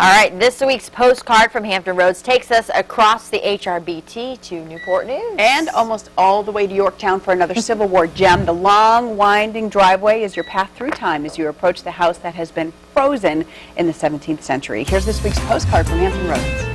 All right, this week's postcard from Hampton Roads takes us across the HRBT to Newport News. And almost all the way to Yorktown for another Civil War gem. The long, winding driveway is your path through time as you approach the house that has been frozen in the 17th century. Here's this week's postcard from Hampton Roads.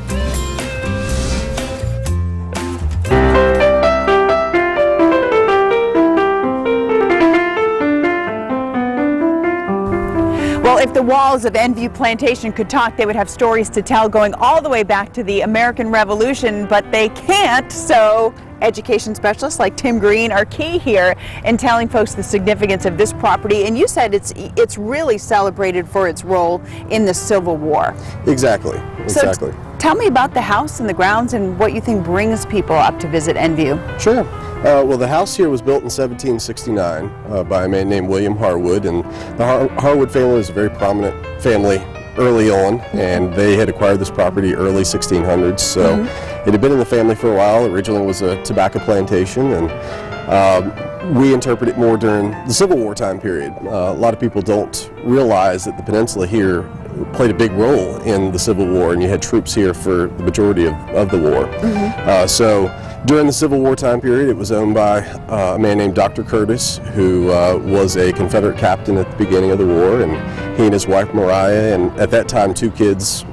Well, if the walls of Endview Plantation could talk, they would have stories to tell going all the way back to the American Revolution, but they can't, so education specialists like Tim Green are key here in telling folks the significance of this property. And you said it's really celebrated for its role in the Civil War. Exactly. So tell me about the house and the grounds and what you think brings people up to visit Endview. Sure. Well, the house here was built in 1769 by a man named William Harwood, and the Harwood family was a very prominent family early on, and they had acquired this property early 1600s, so it had been in the family for a while. Originally was a tobacco plantation, and we interpret it more during the Civil War time period. A lot of people don't realize that the peninsula here played a big role in the Civil War, and you had troops here for the majority of the war. So during the Civil War time period, it was owned by a man named Dr. Curtis, who was a Confederate captain at the beginning of the war, and he and his wife Mariah, and at that time 2 kids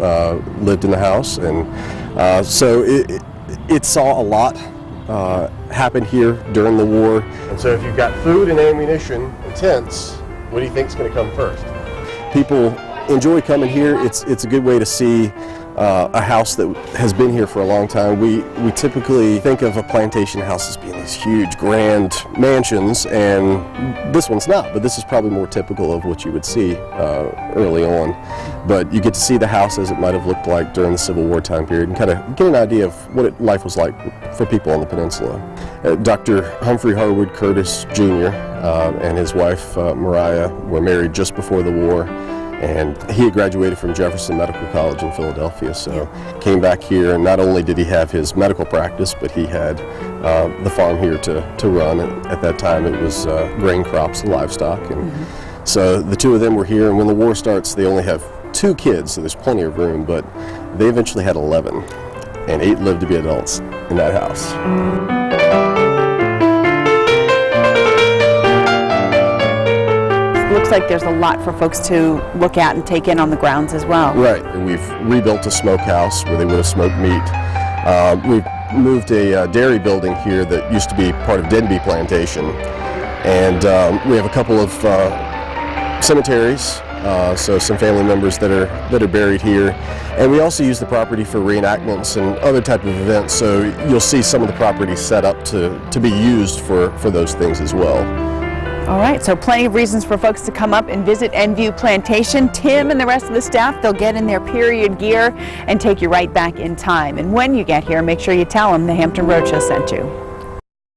lived in the house, and so it saw a lot happen here during the war. And so if you've got food and ammunition and tents, what do you think is going to come first? People enjoy coming here. It's a good way to see a house that has been here for a long time. We typically think of a plantation house as being these huge, grand mansions, and this one's not, but this is probably more typical of what you would see early on. But you get to see the house as it might have looked like during the Civil War time period and kind of get an idea of what life was like for people on the peninsula. Dr. Humphrey Harwood Curtis Jr. And his wife Mariah were married just before the war, and he had graduated from Jefferson Medical College in Philadelphia, so came back here, and not only did he have his medical practice, but he had the farm here to run. And at that time it was grain crops and livestock, and so the 2 of them were here, and when the war starts they only have 2 kids, so there's plenty of room, but they eventually had 11, and 8 lived to be adults in that house. Looks like there's a lot for folks to look at and take in on the grounds as well. Right, and we've rebuilt a smokehouse where they would have smoked meat. We've moved a dairy building here that used to be part of Endview Plantation, and we have a couple of cemeteries, so some family members that are buried here, and we also use the property for reenactments and other type of events, so you'll see some of the property set up to be used for those things as well. All right, so plenty of reasons for folks to come up and visit Endview Plantation. Tim and the rest of the staff, they'll get in their period gear and take you right back in time. And when you get here, make sure you tell them the Hampton Roadshow sent you.